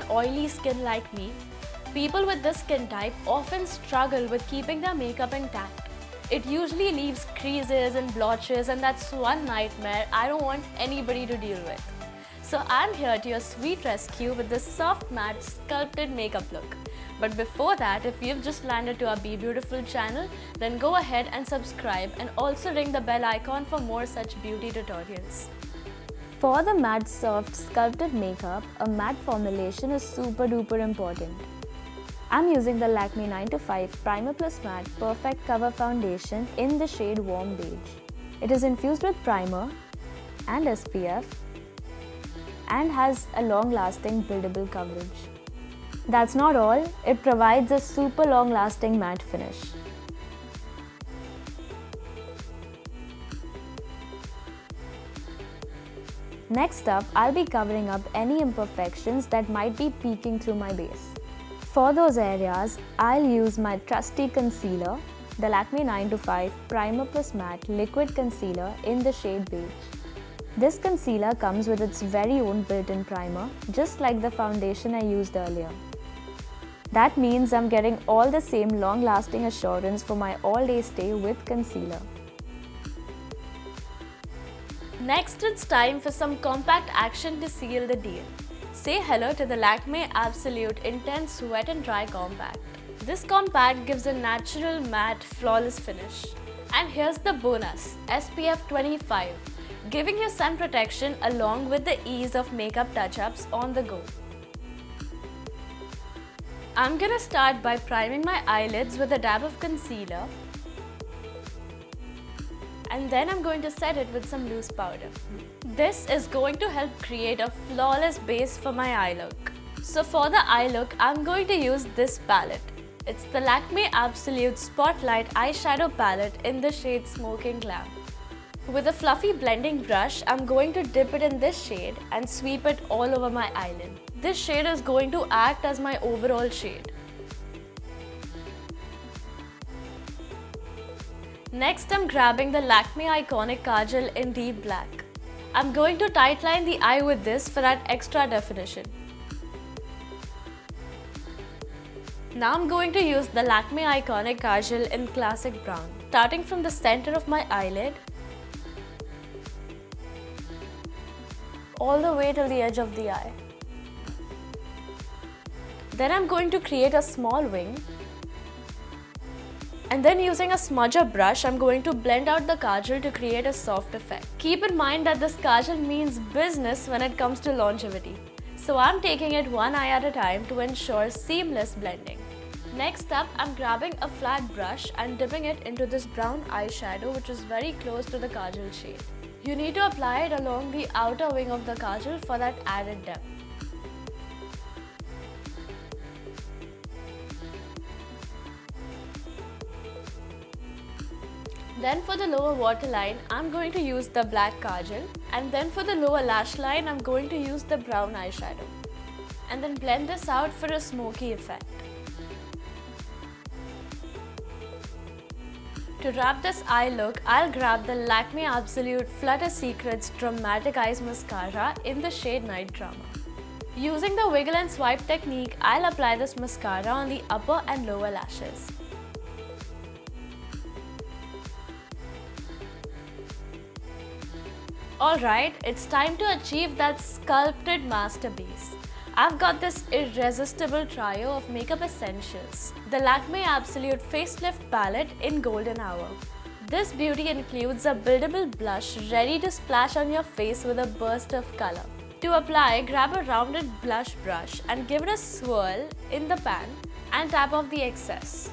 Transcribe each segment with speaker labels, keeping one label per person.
Speaker 1: oily skin like me, people with this skin type often struggle with keeping their makeup intact. It usually leaves creases and blotches, and that's one nightmare I don't want anybody to deal with. So I'm here to your sweet rescue with this soft matte sculpted makeup look. But before that, if you've just landed to our BeBeautiful channel, then go ahead and subscribe and also ring the bell icon for more such beauty tutorials. For the matte soft sculpted makeup, a matte formulation is super duper important. I'm using the Lakme 9 to 5 Primer Plus Matte Perfect Cover Foundation in the shade Warm Beige. It is infused with primer and SPF and has a long-lasting buildable coverage. That's not all, it provides a super long-lasting matte finish. Next up, I'll be covering up any imperfections that might be peeking through my base. For those areas, I'll use my trusty concealer, the Lakme 9 to 5 Primer Plus Matte Liquid Concealer in the shade Beige. This concealer comes with its very own built-in primer, just like the foundation I used earlier. That means I'm getting all the same long-lasting assurance for my all-day stay with concealer. Next, it's time for some compact action to seal the deal. Say hello to the Lakme Absolute Intense Wet and Dry Compact. This compact gives a natural matte flawless finish. And here's the bonus, SPF 25, giving you sun protection along with the ease of makeup touch-ups on the go. I'm gonna start by priming my eyelids with a dab of concealer, and then I'm going to set it with some loose powder. This is going to help create a flawless base for my eye look. So for the eye look, I'm going to use this palette. It's the Lakme Absolute Spotlight Eyeshadow Palette in the shade Smoking Glam. With a fluffy blending brush, I'm going to dip it in this shade and sweep it all over my eyelid. This shade is going to act as my overall shade. Next, I'm grabbing the Lakme Iconic Kajal in Deep Black. I'm going to tightline the eye with this for that extra definition. Now I'm going to use the Lakme Iconic Kajal in Classic Brown, starting from the center of my eyelid all the way till the edge of the eye. Then I'm going to create a small wing. And then using a smudger brush, I'm going to blend out the kajal to create a soft effect. Keep in mind that this kajal means business when it comes to longevity. So I'm taking it one eye at a time to ensure seamless blending. Next up, I'm grabbing a flat brush and dipping it into this brown eyeshadow, which is very close to the kajal shade. You need to apply it along the outer wing of the kajal for that added depth. Then for the lower waterline, I'm going to use the black kajal, and then for the lower lash line, I'm going to use the brown eyeshadow. And then blend this out for a smoky effect. To wrap this eye look, I'll grab the Lakme Absolute Flutter Secrets Dramatic Eyes Mascara in the shade Night Drama. Using the wiggle and swipe technique, I'll apply this mascara on the upper and lower lashes. Alright, it's time to achieve that sculpted masterpiece. I've got this irresistible trio of makeup essentials, the Lakme Absolute Facelift Palette in Golden Hour. This beauty includes a buildable blush ready to splash on your face with a burst of color. To apply, grab a rounded blush brush and give it a swirl in the pan and tap off the excess.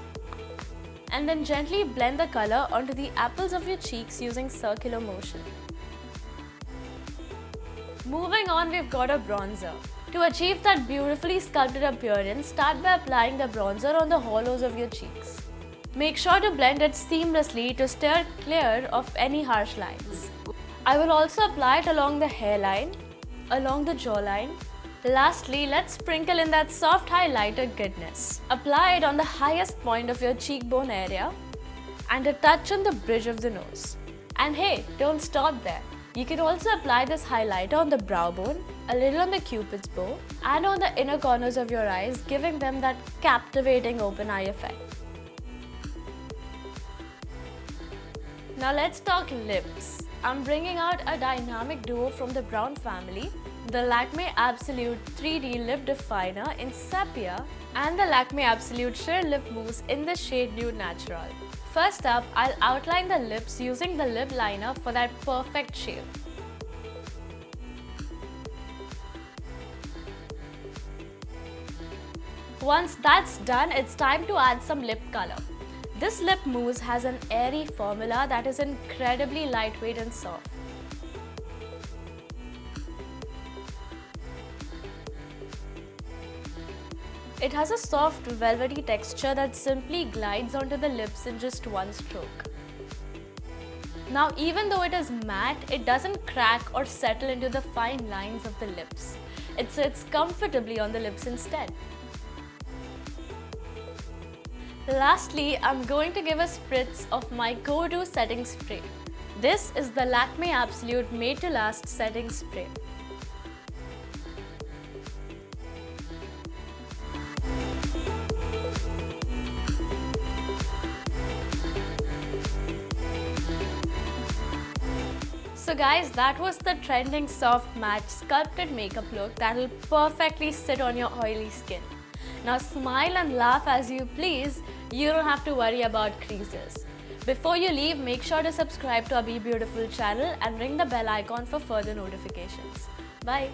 Speaker 1: And then gently blend the color onto the apples of your cheeks using circular motion. Moving on, we've got a bronzer. To achieve that beautifully sculpted appearance, start by applying the bronzer on the hollows of your cheeks. Make sure to blend it seamlessly to steer clear of any harsh lines. I will also apply it along the hairline, along the jawline. Lastly, let's sprinkle in that soft highlighter goodness. Apply it on the highest point of your cheekbone area and a touch on the bridge of the nose. And hey, don't stop there. You can also apply this highlighter on the brow bone, a little on the cupid's bow, and on the inner corners of your eyes, giving them that captivating open eye effect. Now let's talk lips. I'm bringing out a dynamic duo from the brown family, the Lakme Absolute 3D Lip Definer in Sepia and the Lakme Absolute Sheer Lip Mousse in the shade Nude Natural. First up, I'll outline the lips using the lip liner for that perfect shape. Once that's done, it's time to add some lip color. This lip mousse has an airy formula that is incredibly lightweight and soft. It has a soft, velvety texture that simply glides onto the lips in just one stroke. Now, even though it is matte, it doesn't crack or settle into the fine lines of the lips. It sits comfortably on the lips instead. Lastly, I'm going to give a spritz of my go-to setting spray. This is the Lakme Absolute Made to Last Setting Spray. So guys, that was the trending soft matte sculpted makeup look that will perfectly sit on your oily skin. Now smile and laugh as you please, you don't have to worry about creases. Before you leave, make sure to subscribe to our BeBeautiful channel and ring the bell icon for further notifications. Bye!